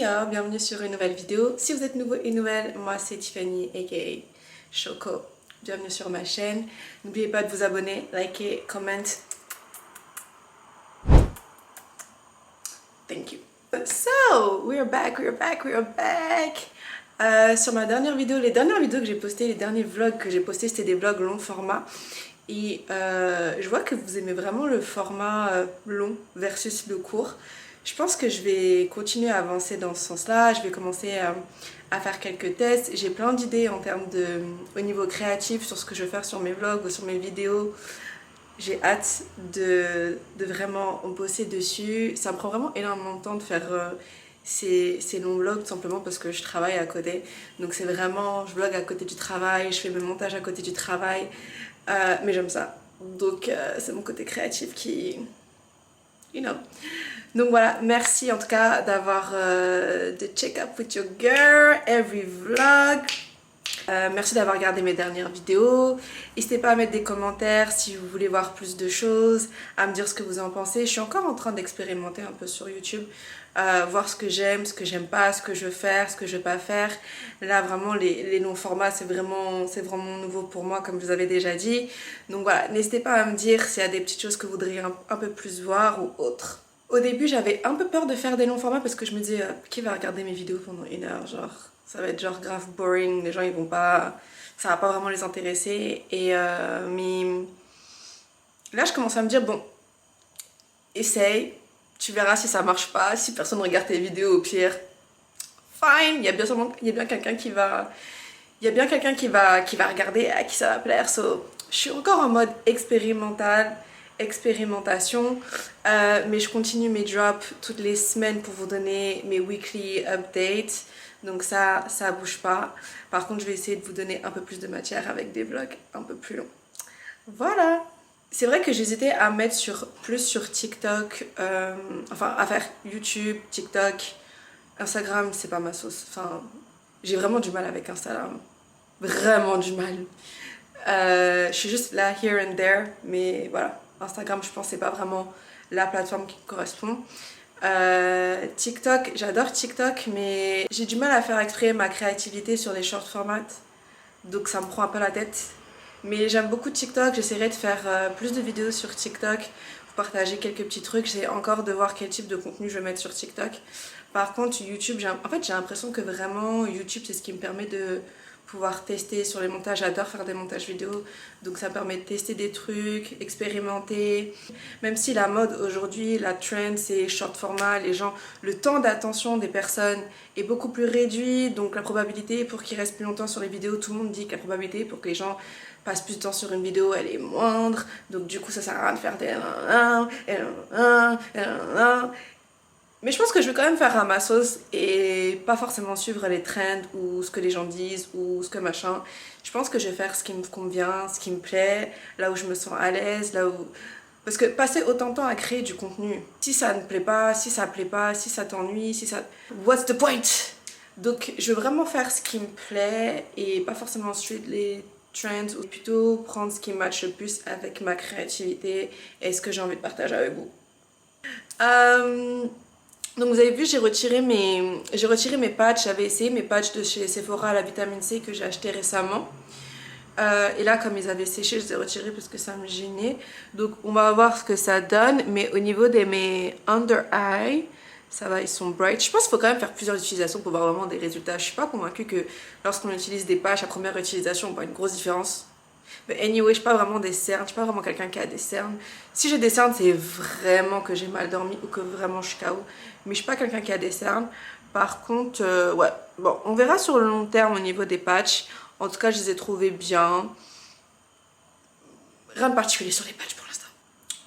Bonjour, bienvenue sur une nouvelle vidéo. Si vous êtes nouveau et nouvelle, moi c'est Tiffany aka Choco. Bienvenue sur ma chaîne. N'oubliez pas de vous abonner, liker, comment. Thank you. So, we're back. Sur ma dernière vidéo, les dernières vidéos que j'ai postées, les derniers vlogs que j'ai postés, c'était des vlogs long format. Et je vois que vous aimez vraiment le format long versus le court. Je pense que je vais continuer à avancer dans ce sens-là. Je vais commencer à faire quelques tests. J'ai plein d'idées en termes au niveau créatif sur ce que je vais faire sur mes vlogs ou sur mes vidéos. J'ai hâte de vraiment bosser dessus. Ça me prend vraiment énormément de temps de faire ces longs vlogs, tout simplement parce que je travaille à côté. Donc c'est vraiment, je vlog à côté du travail, je fais mes montages à côté du travail. Mais j'aime ça. Donc c'est mon côté créatif qui... You know. Donc voilà, merci en tout cas d'avoir de check up with your girl, every vlog. Merci d'avoir regardé mes dernières vidéos. N'hésitez pas à mettre des commentaires si vous voulez voir plus de choses, à me dire ce que vous en pensez. Je suis encore en train d'expérimenter un peu sur YouTube, voir ce que j'aime pas, ce que je veux faire, ce que je veux pas faire. Là vraiment les longs formats c'est vraiment nouveau pour moi comme je vous avais déjà dit. Donc voilà, n'hésitez pas à me dire s'il y a des petites choses que vous voudriez un peu plus voir ou autre. Au début j'avais un peu peur de faire des longs formats parce que je me disais qui va regarder mes vidéos pendant 1 heure, genre ça va être genre grave boring, les gens ils vont pas, ça va pas vraiment les intéresser. Et mais là je commence à me dire bon, essaye, tu verras si ça marche pas, si personne regarde tes vidéos au pire, fine, il y a bien quelqu'un qui va, qui va regarder, à qui ça va plaire. So, je suis encore en mode expérimentation, mais je continue mes drops toutes les semaines pour vous donner mes weekly updates. Donc ça bouge pas. Par contre, je vais essayer de vous donner un peu plus de matière avec des vlogs un peu plus longs. Voilà. C'est vrai que j'hésitais à mettre plus sur TikTok, enfin à faire YouTube, TikTok, Instagram, c'est pas ma sauce. Enfin, j'ai vraiment du mal avec Instagram. Vraiment du mal. Je suis juste là, here and there, mais voilà. Instagram, je pense que c'est pas vraiment la plateforme qui me correspond. TikTok, j'adore TikTok, mais j'ai du mal à faire exprimer ma créativité sur les short formats, donc ça me prend un peu la tête. Mais j'aime beaucoup TikTok, j'essaierai de faire plus de vidéos sur TikTok, vous partager quelques petits trucs, j'essaie encore de voir quel type de contenu je vais mettre sur TikTok. Par contre YouTube, j'ai l'impression que vraiment YouTube c'est ce qui me permet de pouvoir tester sur les montages. J'adore faire des montages vidéo, donc ça me permet de tester des trucs, expérimenter. Même si la mode aujourd'hui, la trend c'est short format, les gens, le temps d'attention des personnes est beaucoup plus réduit, donc la probabilité pour qu'ils restent plus longtemps sur les vidéos, tout le monde dit que la probabilité pour que les gens passent plus de temps sur une vidéo elle est moindre, donc du coup ça sert à rien de faire des mais je pense que je vais quand même faire à ma sauce et pas forcément suivre les trends ou ce que les gens disent ou ce que machin. Je pense que je vais faire ce qui me convient, ce qui me plaît, là où je me sens à l'aise, là où... Parce que passer autant de temps à créer du contenu, si ça ne plaît pas, si ça plaît pas, si ça t'ennuie, si ça... What's the point? Donc je veux vraiment faire ce qui me plaît et pas forcément suivre les trends ou plutôt prendre ce qui matche le plus avec ma créativité et ce que j'ai envie de partager avec vous. Donc vous avez vu, j'ai retiré mes patchs, j'avais essayé mes patchs de chez Sephora à la vitamine C que j'ai acheté récemment. Et là, comme ils avaient séché, je les ai retirés parce que ça me gênait. Donc on va voir ce que ça donne. Mais au niveau de mes under eye, ça va, ils sont bright. Je pense qu'il faut quand même faire plusieurs utilisations pour voir vraiment des résultats. Je suis pas convaincue que lorsqu'on utilise des patchs à première utilisation, on voit une grosse différence. Mais anyway, je suis pas vraiment des cernes, je suis pas vraiment quelqu'un qui a des cernes. Si j'ai des cernes, c'est vraiment que j'ai mal dormi ou que vraiment je suis KO. Mais je suis pas quelqu'un qui a des cernes. Par contre, ouais, bon, on verra sur le long terme au niveau des patchs. En tout cas, je les ai trouvés bien. Rien de particulier sur les patchs pour l'instant.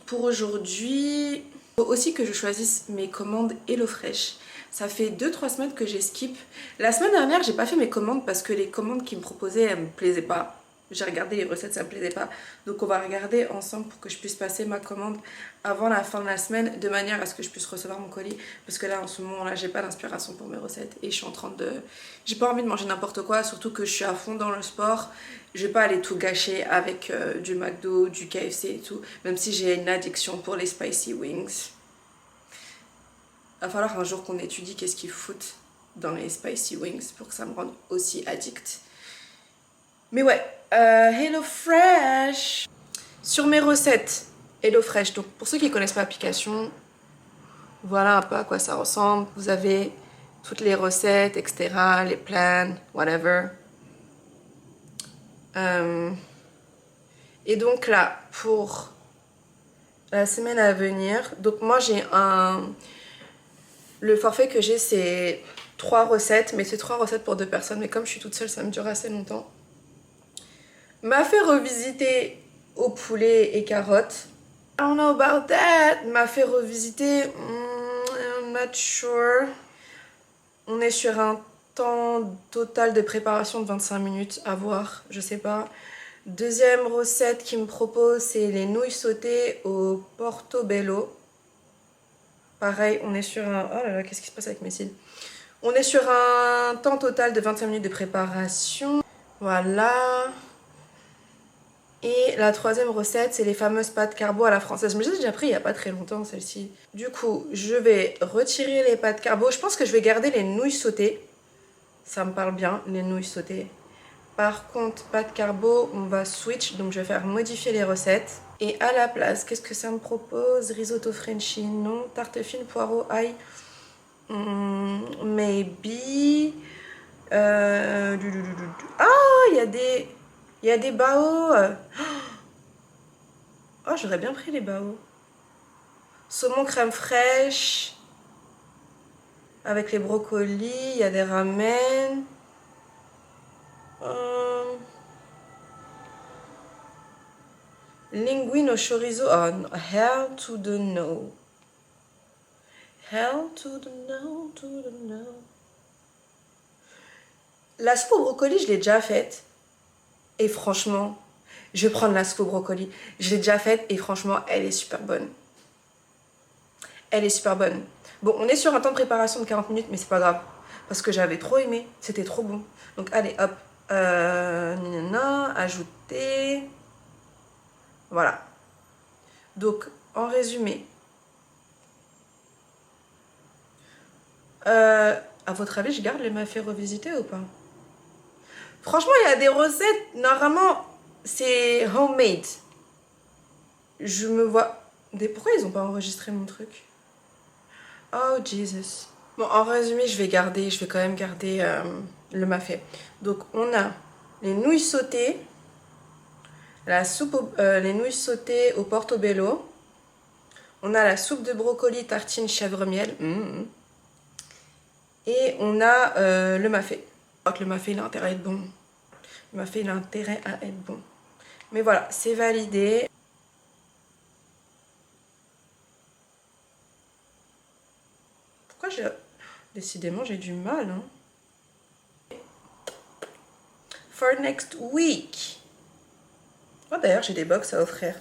Pour aujourd'hui, il faut aussi que je choisisse mes commandes HelloFresh. Ça fait 2-3 semaines que j'ai skip. La semaine dernière, j'ai pas fait mes commandes parce que les commandes qu'ils me proposaient, elles me plaisaient pas. J'ai regardé les recettes, ça me plaisait pas. Donc on va regarder ensemble pour que je puisse passer ma commande avant la fin de la semaine, de manière à ce que je puisse recevoir mon colis. Parce que là, en ce moment-là, j'ai pas d'inspiration pour mes recettes. Et je suis en train de... J'ai pas envie de manger n'importe quoi, surtout que je suis à fond dans le sport. Je vais pas aller tout gâcher avec du McDo, du KFC et tout. Même si j'ai une addiction pour les spicy wings. Va falloir un jour qu'on étudie qu'est-ce qu'ils foutent dans les spicy wings pour que ça me rende aussi addict. Mais ouais, HelloFresh. Sur mes recettes HelloFresh, donc pour ceux qui ne connaissent pas l'application, voilà un peu à quoi ça ressemble. Vous avez toutes les recettes, etc., les plans, whatever. Et donc là, pour la semaine à venir, donc moi j'ai le forfait que j'ai, c'est 3 recettes, mais c'est 3 recettes pour 2 personnes. Mais comme je suis toute seule, ça me dure assez longtemps. M'a fait revisiter au poulet et carottes. I don't know about that. M'a fait revisiter, I'm not sure. On est sur un temps total de préparation de 25 minutes, à voir, je sais pas. Deuxième recette qu'il me propose, c'est les nouilles sautées au portobello. Pareil, on est sur un... Oh là là, qu'est-ce qui se passe avec mes cils? On est sur un temps total de 25 minutes de préparation. Voilà. Et la troisième recette, c'est les fameuses pâtes carbo à la française. Mais j'ai déjà pris il n'y a pas très longtemps, celle-ci. Du coup, je vais retirer les pâtes carbo. Je pense que je vais garder les nouilles sautées. Ça me parle bien, les nouilles sautées. Par contre, pâtes carbo, on va switch. Donc, je vais faire modifier les recettes. Et à la place, qu'est-ce que ça me propose? Risotto Frenchy, non. Tarte fine, poireau, ail. Maybe. Ah, il y a des... Il y a des bao. Oh, j'aurais bien pris les bao. Saumon crème fraîche. Avec les brocolis. Il y a des ramen. Linguine au chorizo. Oh, no. Hell to the no. Hell to the no, to the no. La soupe au brocoli, je l'ai déjà faite. Et franchement, je vais prendre la soupe au brocoli. Je l'ai déjà faite et franchement, elle est super bonne. Elle est super bonne. Bon, on est sur un temps de préparation de 40 minutes, mais c'est pas grave. Parce que j'avais trop aimé. C'était trop bon. Donc, allez, hop. Ajouter. Voilà. Donc, en résumé. À votre avis, je garde les m'a fait revisiter ou pas? Franchement, il y a des recettes, normalement, c'est homemade. Je me vois... Pourquoi ils n'ont pas enregistré mon truc? Oh, Jesus. Bon, en résumé, je vais quand même garder le mafé. Donc, on a les nouilles sautées, les nouilles sautées au portobello. On a la soupe de brocoli tartine chèvre-miel. Et on a le mafé. Je crois que le mafé, il a intérêt à être bon. Le mafé, il a intérêt à être bon. Mais voilà, c'est validé. Pourquoi j'ai... Décidément, j'ai du mal, hein. For next week. Oh, d'ailleurs, j'ai des box à offrir.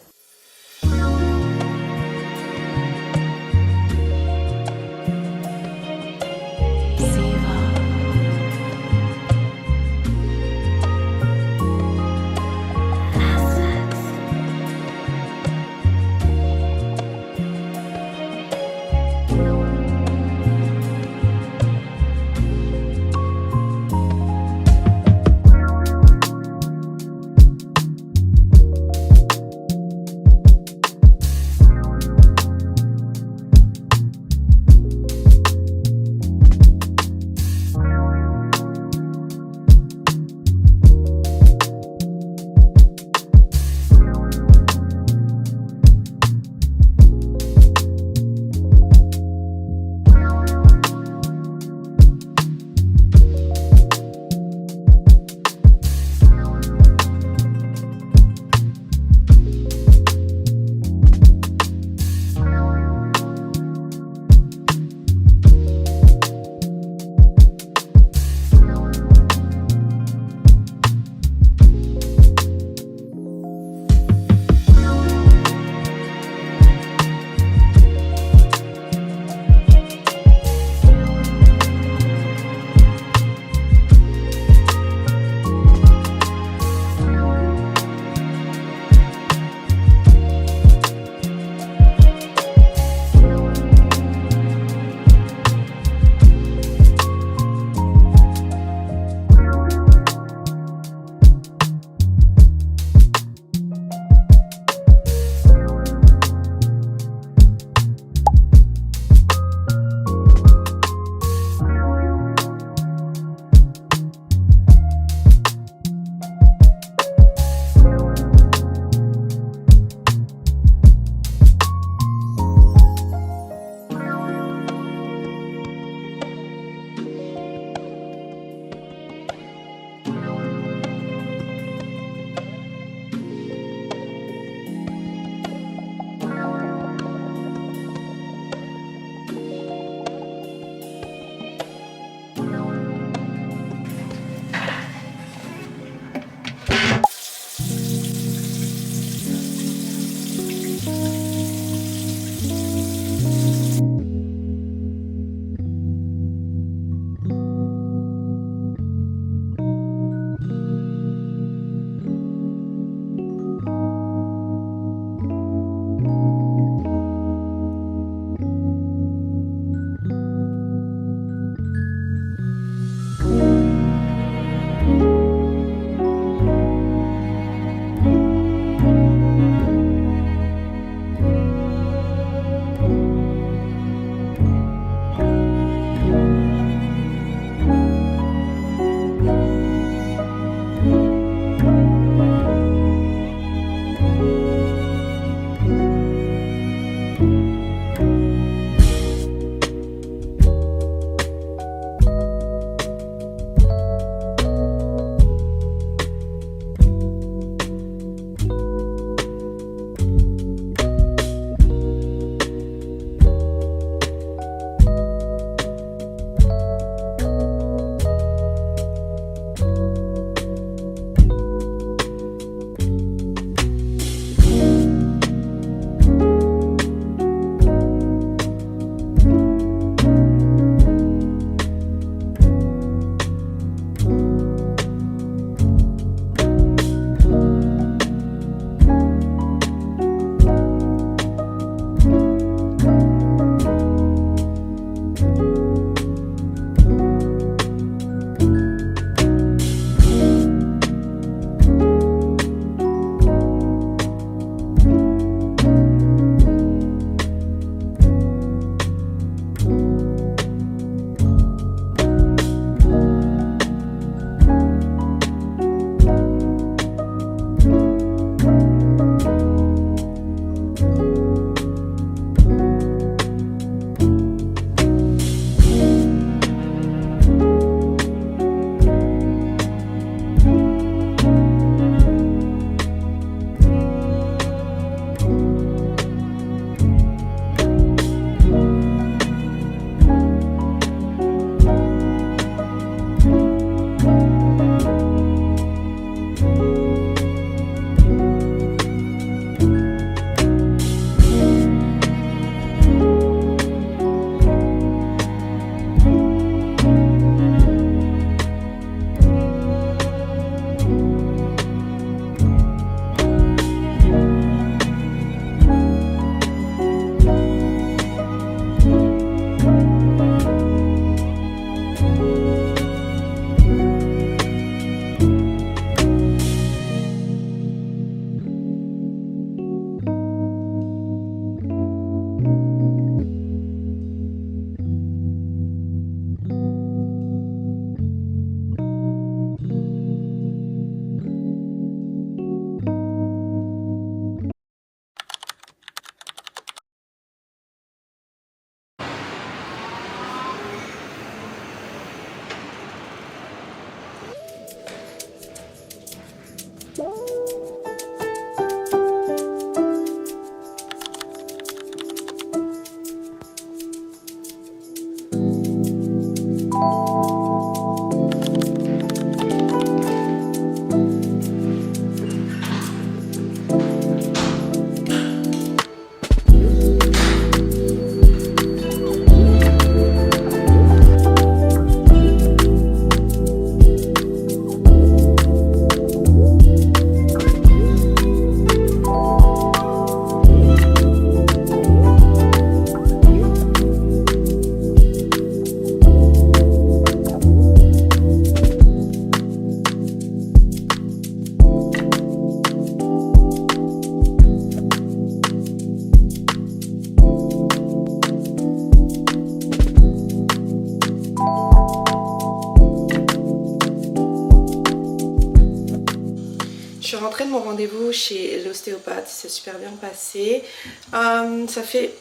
mon rendez-vous chez l'ostéopathe, c'est super bien passé. Ça fait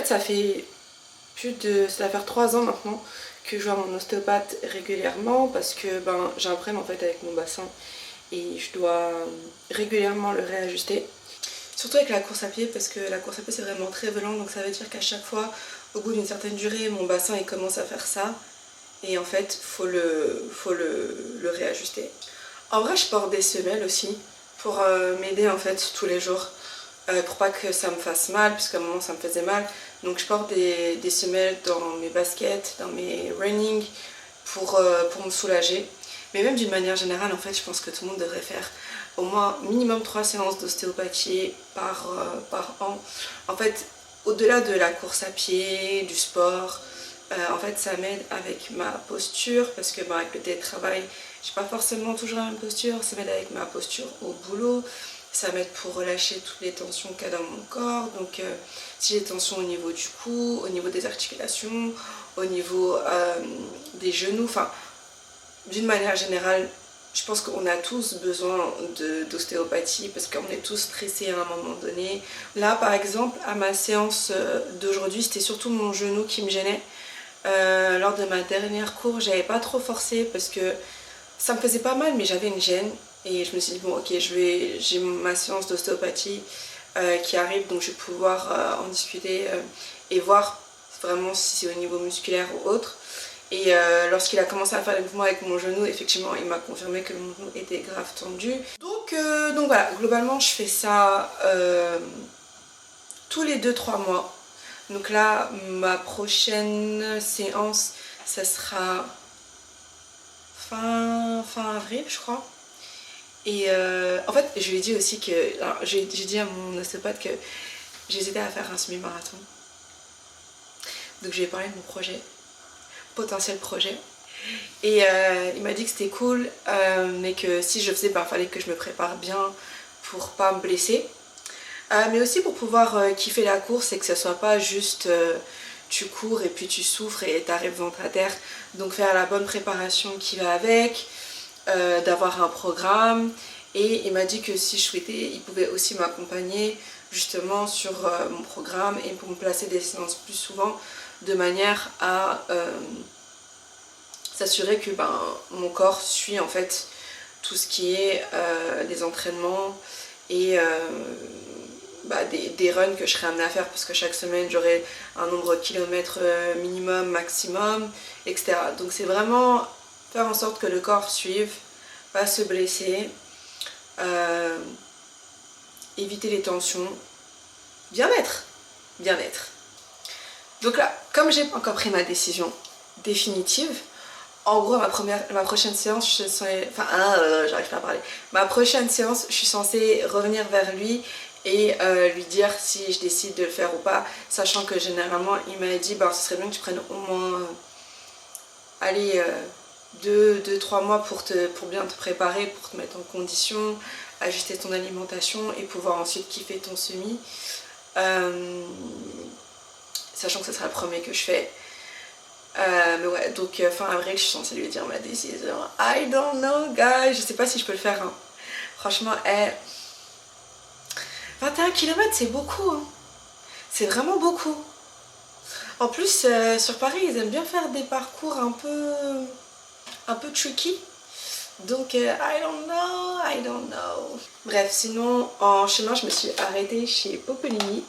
ça va faire 3 ans maintenant que je vois mon ostéopathe régulièrement parce que j'ai un problème en fait avec mon bassin et je dois régulièrement le réajuster. Surtout avec la course à pied parce que la course à pied c'est vraiment très violent, donc ça veut dire qu'à chaque fois, au bout d'une certaine durée, mon bassin il commence à faire ça et en fait faut le réajuster. En vrai je porte des semelles aussi pour m'aider en fait tous les jours pour pas que ça me fasse mal puisqu'à un moment ça me faisait mal, donc je porte des semelles dans mes baskets, dans mes running pour me soulager. Mais même d'une manière générale, en fait, je pense que tout le monde devrait faire au moins minimum 3 séances d'ostéopathie par an. En fait, au-delà de la course à pied, du sport, en fait, ça m'aide avec ma posture parce que avec le télétravail, j'ai pas forcément toujours la même posture. Ça m'aide avec ma posture au boulot. Ça m'aide pour relâcher toutes les tensions qu'il y a dans mon corps. Donc, si j'ai des tensions au niveau du cou, au niveau des articulations, au niveau des genoux, enfin, d'une manière générale, je pense qu'on a tous besoin d'ostéopathie parce qu'on est tous stressés à un moment donné. Là, par exemple, à ma séance d'aujourd'hui, c'était surtout mon genou qui me gênait. Lors de ma dernière cour, j'avais pas trop forcé parce que ça me faisait pas mal, mais j'avais une gêne. Et je me suis dit, bon, ok, j'ai ma séance d'ostéopathie qui arrive, donc je vais pouvoir en discuter et voir vraiment si c'est au niveau musculaire ou autre. Et lorsqu'il a commencé à faire les mouvements avec mon genou, effectivement, il m'a confirmé que mon genou était grave tendu. Donc voilà, globalement, je fais ça tous les 2-3 mois. Donc là, ma prochaine séance, ça sera fin avril, je crois. Et en fait, je lui ai dit aussi que... J'ai dit à mon ostéopathe que j'hésitais à faire un semi-marathon. Donc je lui ai parlé de mon potentiel projet. Et il m'a dit que c'était cool, mais que si je faisais, il fallait que je me prépare bien pour pas me blesser. Mais aussi pour pouvoir kiffer la course et que ce soit pas juste tu cours et puis tu souffres et t'arrives ventre à terre. Donc faire la bonne préparation qui va avec, d'avoir un programme. Et il m'a dit que si je souhaitais, il pouvait aussi m'accompagner justement sur mon programme et pour me placer des séances plus souvent de manière à s'assurer que mon corps suit en fait tout ce qui est des entraînements et des runs que je serais amenée à faire parce que chaque semaine j'aurai un nombre de kilomètres minimum, maximum, etc. Donc c'est vraiment faire en sorte que le corps suive, pas se blesser, éviter les tensions, bien-être. Donc là, comme j'ai pas encore pris ma décision définitive, en gros, ma prochaine séance, je suis censée... j'arrive pas à parler. Ma prochaine séance, je suis censée revenir vers lui et lui dire si je décide de le faire ou pas, sachant que généralement, il m'a dit, ce serait bien que tu prennes au moins, 2-3 mois pour bien te préparer, pour te mettre en condition, ajuster ton alimentation et pouvoir ensuite kiffer ton semi. Sachant que ce sera le premier que je fais. Mais ouais, donc fin avril, je suis censée lui dire ma décision. I don't know, guys. Je sais pas si je peux le faire. Hein. Franchement, 21 km, c'est beaucoup. Hein. C'est vraiment beaucoup. En plus, sur Paris, ils aiment bien faire des parcours un peu tricky. Donc, I don't know. Bref, sinon, en chemin, je me suis arrêtée chez Popolini.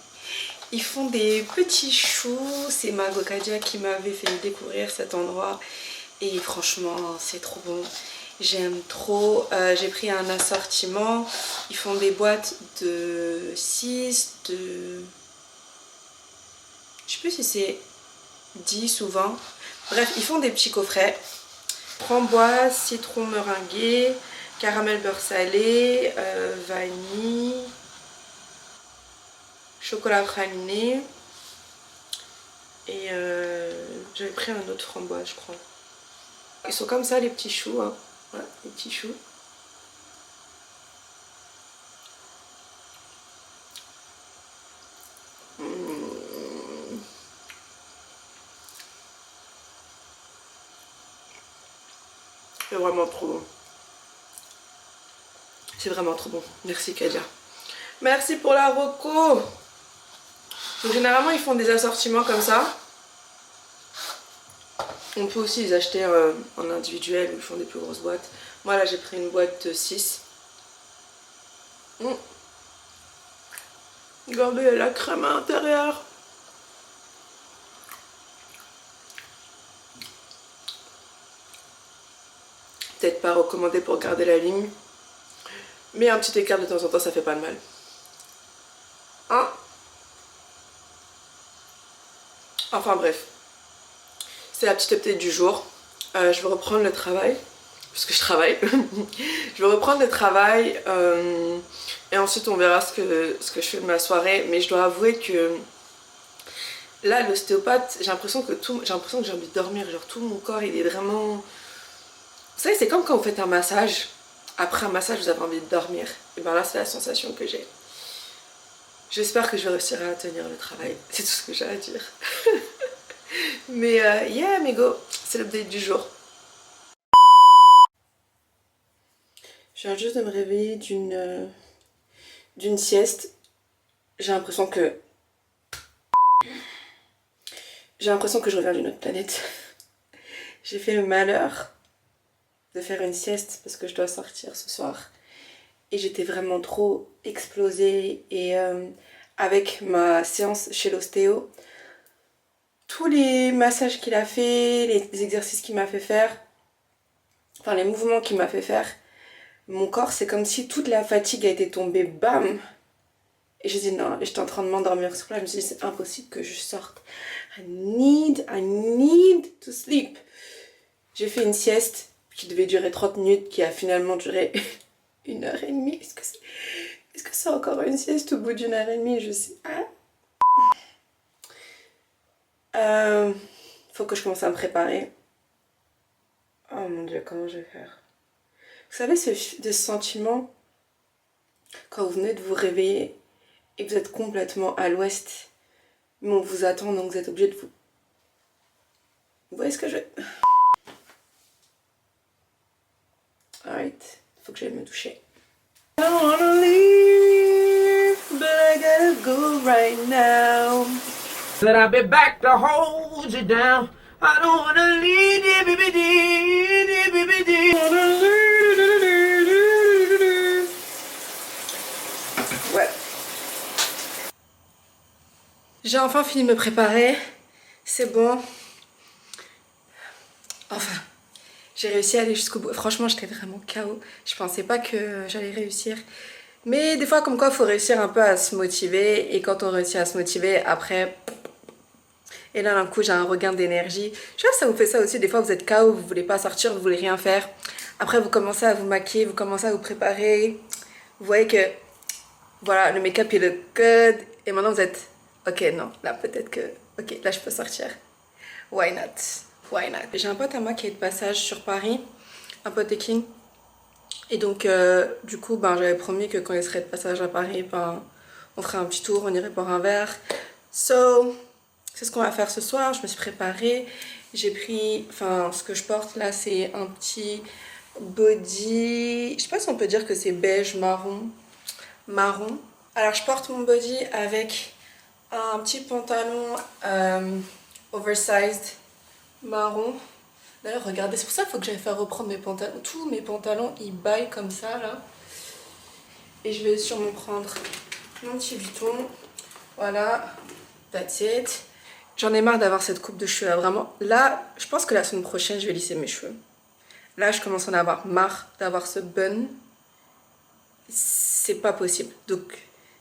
Ils font des petits choux, c'est ma Gokadia qui m'avait fait découvrir cet endroit et franchement c'est trop bon, j'aime trop. J'ai pris un assortiment, ils font des boîtes de 6, je sais plus si c'est 10 ou 20, bref ils font des petits coffrets, framboise, citron meringué, caramel beurre salé, vanille, chocolat praliné et j'avais pris un autre framboise je crois. Ils sont comme ça les petits choux, hein. Ouais, les petits choux. C'est vraiment trop bon. C'est vraiment trop bon. Merci Kadia. Merci pour la reco. Donc, généralement ils font des assortiments comme ça. On peut aussi les acheter en individuel ou ils font des plus grosses boîtes. Moi là j'ai pris une boîte de 6. Regardez, il y a la crème à l'intérieur. Peut-être pas recommandé pour garder la ligne. Mais un petit écart de temps en temps, ça fait pas de mal. Hein? Enfin bref. C'est la petite update du jour. Je vais reprendre le travail. Parce que je travaille. Je vais reprendre le travail. Et ensuite, on verra ce que je fais de ma soirée. Mais je dois avouer que... Là, l'ostéopathe, j'ai l'impression que j'ai envie de dormir. Genre, tout mon corps, il est vraiment... Vous savez, c'est comme quand vous faites un massage. Après un massage, vous avez envie de dormir. Et bien là, c'est la sensation que j'ai. J'espère que je vais réussir à tenir le travail. C'est tout ce que j'ai à dire. Mais yeah, amigo, c'est l'update du jour. Je viens juste de me réveiller d'une sieste. J'ai l'impression que je reviens d'une autre planète. J'ai fait le malheur de faire une sieste parce que je dois sortir ce soir. Et j'étais vraiment trop explosée. Et avec ma séance chez l'ostéo, tous les massages qu'il a fait, les exercices qu'il m'a fait faire, enfin les mouvements qu'il m'a fait faire, mon corps c'est comme si toute la fatigue a été tombée, bam. Et je dis non, et j'étais en train de m'endormir sur place. Je me suis dit c'est impossible que je sorte. I need to sleep. J'ai fait une sieste qui devait durer 30 minutes, qui a finalement duré 1h30. Est-ce que c'est encore une sieste au bout d'1h30? Je sais pas. Faut que je commence à me préparer. Oh mon dieu, comment je vais faire? Vous savez ce sentiment quand vous venez de vous réveiller et que vous êtes complètement à l'ouest, mais on vous attend, donc vous êtes obligé de vous... Vous voyez ce que je... Alright, faut que j'aille me doucher. I don't wanna leave, but I gotta go right now. That I'll be back to hold you down. I don't wanna leave, Ouais. J'ai enfin fini de me préparer. C'est bon. Enfin. J'ai réussi à aller jusqu'au bout. Franchement, j'étais vraiment KO. Je pensais pas que j'allais réussir. Mais des fois, comme quoi, il faut réussir un peu à se motiver. Et quand on réussit à se motiver, après... Et là, d'un coup, j'ai un regain d'énergie. Je sais pas si ça vous fait ça aussi. Des fois, vous êtes KO, vous voulez pas sortir, vous voulez rien faire. Après, vous commencez à vous maquiller, vous commencez à vous préparer. Vous voyez que, voilà, le make-up, il est good. Et maintenant, vous êtes... Ok, non, là, peut-être que... Ok, là, je peux sortir. Why not? Why not? J'ai un pote à moi qui est de passage sur Paris, un pote équine. Et donc, du coup, ben, j'avais promis que quand il serait de passage à Paris, ben, on ferait un petit tour, on irait boire un verre. So, c'est ce qu'on va faire ce soir. Je me suis préparée. J'ai pris, enfin, ce que je porte là, c'est un petit body. Je sais pas si on peut dire que c'est beige, marron. Marron. Alors, je porte mon body avec un petit pantalon oversized. Marron. D'ailleurs, regardez, c'est pour ça qu'il faut que j'aille faire reprendre mes pantalons. Tous mes pantalons, ils baillent comme ça, là. Et je vais sûrement prendre mon petit bouton. Voilà. That's it. J'en ai marre d'avoir cette coupe de cheveux, là, vraiment. Là, je pense que la semaine prochaine, je vais lisser mes cheveux. Là, je commence à en avoir marre d'avoir ce bun. C'est pas possible. Donc...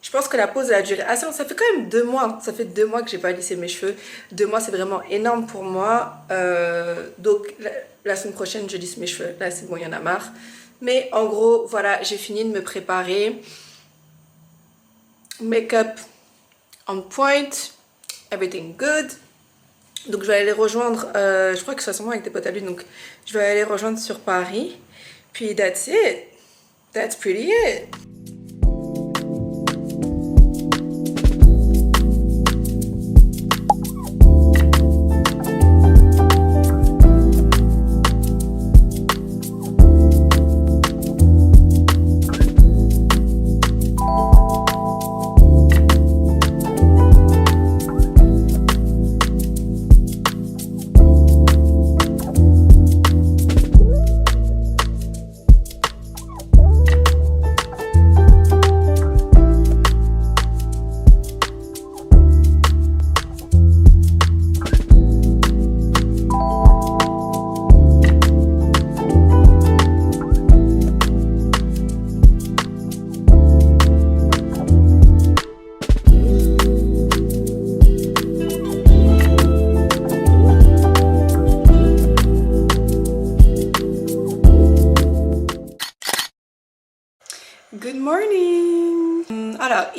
je pense que la pause a duré assez longtemps. Ça fait quand même 2 mois. Ça fait 2 mois que j'ai pas lissé mes cheveux. 2 mois, c'est vraiment énorme pour moi. Donc, la semaine prochaine, je lisse mes cheveux. Là, c'est bon, il y en a marre. Mais en gros, voilà, j'ai fini de me préparer. Make-up on point. Everything good. Donc, je vais aller les rejoindre. Je crois que c'est sûrement avec des potes à lui. Donc, je vais aller les rejoindre sur Paris. Puis, that's it. That's pretty it.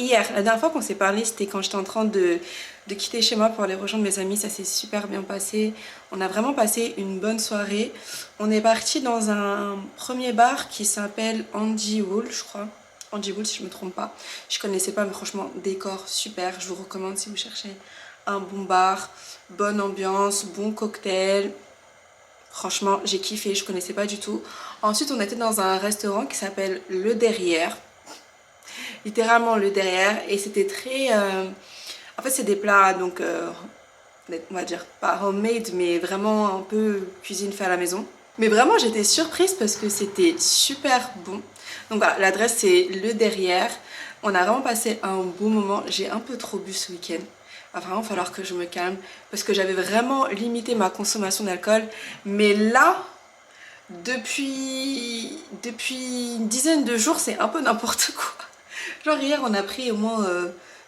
hier. La dernière fois qu'on s'est parlé, c'était quand j'étais en train de quitter chez moi pour aller rejoindre mes amis. Ça s'est super bien passé. On a vraiment passé une bonne soirée. On est parti dans un premier bar qui s'appelle Andy Wool, je crois. Andy Wool, si je me trompe pas. Je connaissais pas, mais franchement, décor super. Je vous recommande si vous cherchez un bon bar, bonne ambiance, bon cocktail. Franchement, j'ai kiffé, je connaissais pas du tout. Ensuite, on était dans un restaurant qui s'appelle Le Derrière. Littéralement Le Derrière. Et c'était très... En fait, c'est des plats, donc, on va dire, pas homemade, mais vraiment un peu cuisine fait à la maison. Mais vraiment, j'étais surprise parce que c'était super bon. Donc voilà, l'adresse, c'est Le Derrière. On a vraiment passé un bon moment. J'ai un peu trop bu ce week-end. Il va vraiment falloir que je me calme parce que j'avais vraiment limité ma consommation d'alcool. Mais là, depuis une dizaine de jours, c'est un peu n'importe quoi. Genre hier, on a pris au moins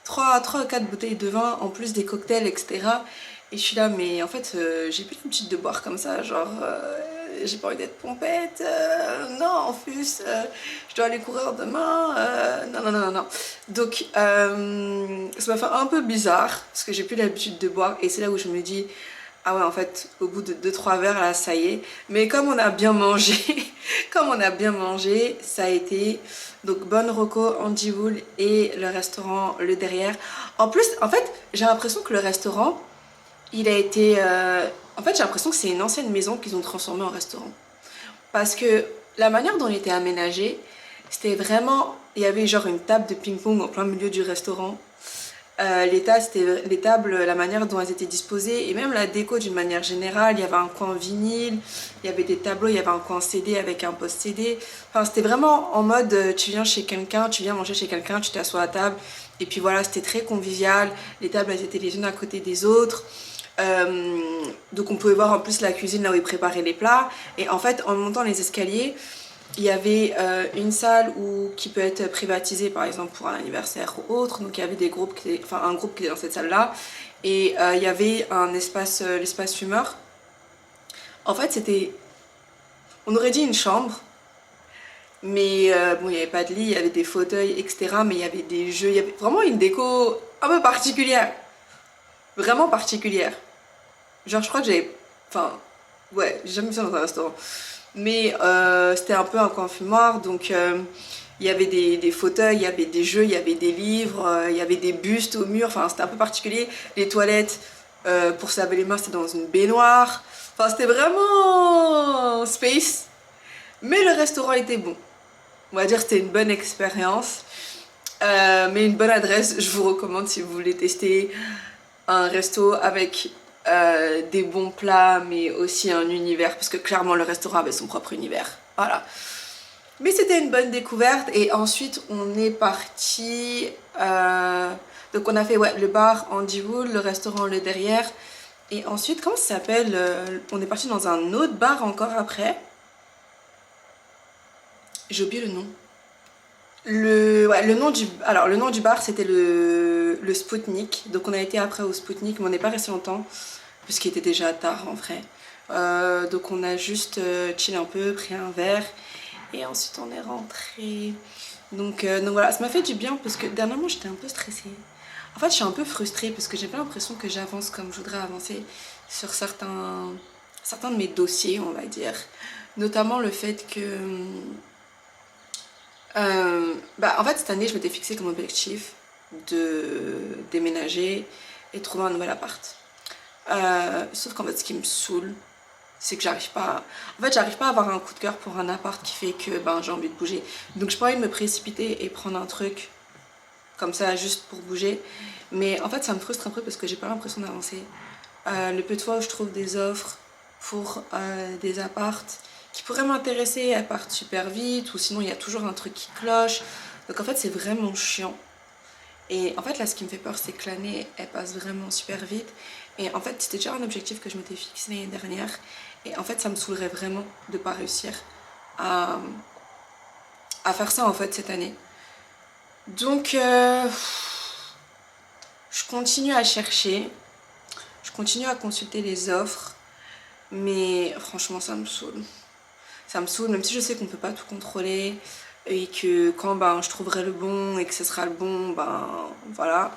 3 à 4 bouteilles de vin, en plus des cocktails, etc. Et je suis là, mais en fait, j'ai plus l'habitude de boire comme ça, genre, j'ai pas envie d'être pompette, non, en plus, je dois aller courir demain, non, non, non, non, non. Donc, ça m'a fait un peu bizarre, parce que j'ai plus l'habitude de boire, et c'est là où je me dis, ah ouais, en fait, au bout de 2-3 verres, là, ça y est. Mais comme on a bien mangé, ça a été... Donc, bonne reco, Andy Wool et le restaurant Le Derrière. En plus, en fait, j'ai l'impression que le restaurant, il a été... En fait, j'ai l'impression que c'est une ancienne maison qu'ils ont transformée en restaurant. Parce que la manière dont il était aménagé, c'était vraiment... Il y avait genre une table de ping-pong en plein milieu du restaurant. Les tables, la manière dont elles étaient disposées et même la déco d'une manière générale, il y avait un coin vinyle, il y avait des tableaux, il y avait un coin CD avec un post CD. Enfin, c'était vraiment en mode tu viens chez quelqu'un, tu viens manger chez quelqu'un, tu t'assois à table et puis voilà, c'était très convivial. Les tables elles étaient les unes à côté des autres. Donc on pouvait voir en plus la cuisine là où ils préparaient les plats et en fait en montant les escaliers il y avait une salle qui peut être privatisée par exemple pour un anniversaire ou autre, donc il y avait des groupes un groupe qui était dans cette salle là et il y avait un espace, l'espace fumeur. En fait c'était, on aurait dit une chambre, mais bon il n'y avait pas de lit, il y avait des fauteuils etc, mais il y avait des jeux, il y avait vraiment une déco un peu particulière, vraiment particulière. Genre je crois que ouais, j'ai jamais vu ça dans un restaurant. Mais c'était un peu un coin fumoir, donc il y avait des fauteuils, il y avait des jeux, il y avait des livres, il y avait des bustes au mur, enfin c'était un peu particulier. Les toilettes, pour se laver les mains, c'était dans une baignoire. Enfin c'était vraiment space. Mais le restaurant était bon. On va dire que c'était une bonne expérience. Mais une bonne adresse, je vous recommande si vous voulez tester un resto avec des bons plats mais aussi un univers parce que clairement le restaurant avait son propre univers, voilà. Mais c'était une bonne découverte et ensuite on est parti donc on a fait ouais, le bar Andy Wool, le restaurant Le Derrière et ensuite comment ça s'appelle, on est parti dans un autre bar encore après, j'ai oublié le nom. Le nom du bar c'était le Spoutnik, donc on a été après au Spoutnik mais on n'est pas resté longtemps puisqu'il était déjà tard en vrai. Donc on a juste chill un peu, pris un verre et ensuite on est rentré. Donc voilà, ça m'a fait du bien parce que dernièrement j'étais un peu stressée. En fait je suis un peu frustrée parce que j'ai pas l'impression que j'avance comme je voudrais avancer sur certains de mes dossiers on va dire. Notamment le fait que... en fait cette année je m'étais fixé comme objectif de déménager et de trouver un nouvel appart. Sauf qu'en fait ce qui me saoule c'est que j'arrive pas à avoir un coup de cœur pour un appart qui fait que j'ai envie de bouger, donc j'ai pas envie de me précipiter et prendre un truc comme ça juste pour bouger, mais en fait ça me frustre un peu parce que j'ai pas l'impression d'avancer. Le peu de fois où je trouve des offres pour des apparts qui pourraient m'intéresser, elles partent super vite ou sinon il y a toujours un truc qui cloche, donc en fait c'est vraiment chiant. Et en fait là ce qui me fait peur c'est que l'année elle passe vraiment super vite et en fait c'était déjà un objectif que je m'étais fixé l'année dernière et en fait ça me saoulerait vraiment de pas réussir à faire ça en fait cette année. Donc je continue à chercher, je continue à consulter les offres, mais franchement ça me saoule. Ça me saoule, même si je sais qu'on peut pas tout contrôler. et que quand ben, je trouverai le bon et que ce sera le bon, ben voilà.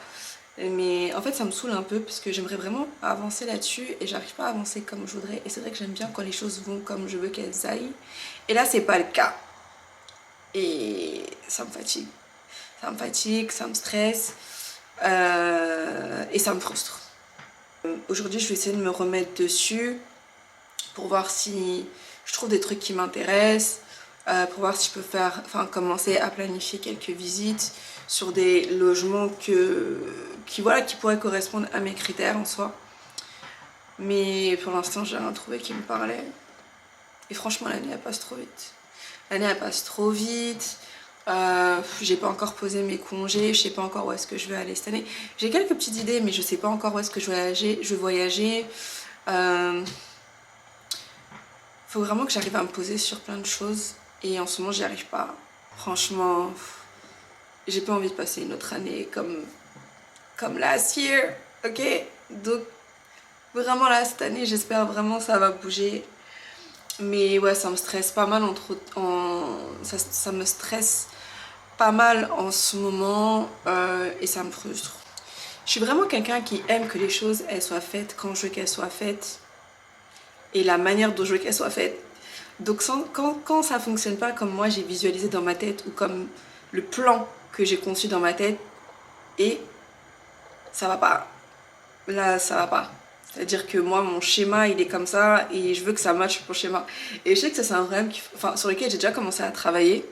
Mais en fait ça me saoule un peu parce que j'aimerais vraiment avancer là-dessus et j'arrive pas à avancer comme je voudrais. Et c'est vrai que j'aime bien quand les choses vont comme je veux qu'elles aillent. Et là c'est pas le cas. Et ça me fatigue. Ça me fatigue, ça me stresse et ça me frustre. Aujourd'hui je vais essayer de me remettre dessus pour voir si je trouve des trucs qui m'intéressent, pour voir si je peux faire, commencer à planifier quelques visites sur des logements qui pourraient correspondre à mes critères en soi. Mais pour l'instant, j'ai rien trouvé qui me parlait. Et franchement, l'année elle passe trop vite. L'année elle passe trop vite. J'ai pas encore posé mes congés, je sais pas encore où est-ce que je vais aller cette année. J'ai quelques petites idées, mais je sais pas encore où est-ce que je vais voyager. Faut vraiment que j'arrive à me poser sur plein de choses et en ce moment j'y arrive pas. Franchement, j'ai pas envie de passer une autre année comme last year, ok? Donc vraiment là cette année j'espère vraiment ça va bouger. Mais ouais, ça me stresse pas mal ça me stresse pas mal en ce moment et ça me frustre. Je suis vraiment quelqu'un qui aime que les choses elles soient faites quand je veux qu'elles soient faites et la manière dont je veux qu'elles soient faites. Donc quand ça fonctionne pas comme moi j'ai visualisé dans ma tête ou comme le plan que j'ai conçu dans ma tête et ça va pas. Là ça va pas. C'est-à-dire que moi mon schéma il est comme ça et je veux que ça matche mon schéma. Et je sais que ça c'est un problème sur lequel j'ai déjà commencé à travailler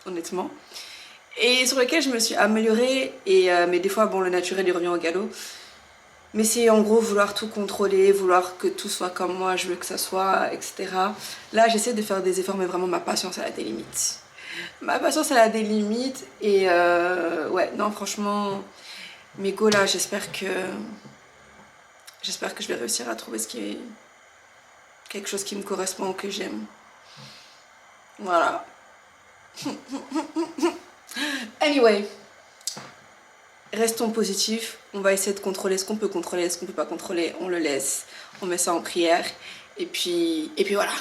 honnêtement. Et sur lequel je me suis améliorée mais des fois bon le naturel il revient au galop. Mais c'est en gros vouloir tout contrôler, vouloir que tout soit comme moi, je veux que ça soit, etc. Là, j'essaie de faire des efforts, mais vraiment ma patience, elle a des limites. Ma patience, elle a des limites. Et ouais, non, franchement, mes goals là, j'espère que je vais réussir à trouver quelque chose qui me correspond, que j'aime. Voilà. Anyway. Restons positifs, on va essayer de contrôler ce qu'on peut contrôler, ce qu'on peut pas contrôler, on le laisse, on met ça en prière et puis voilà.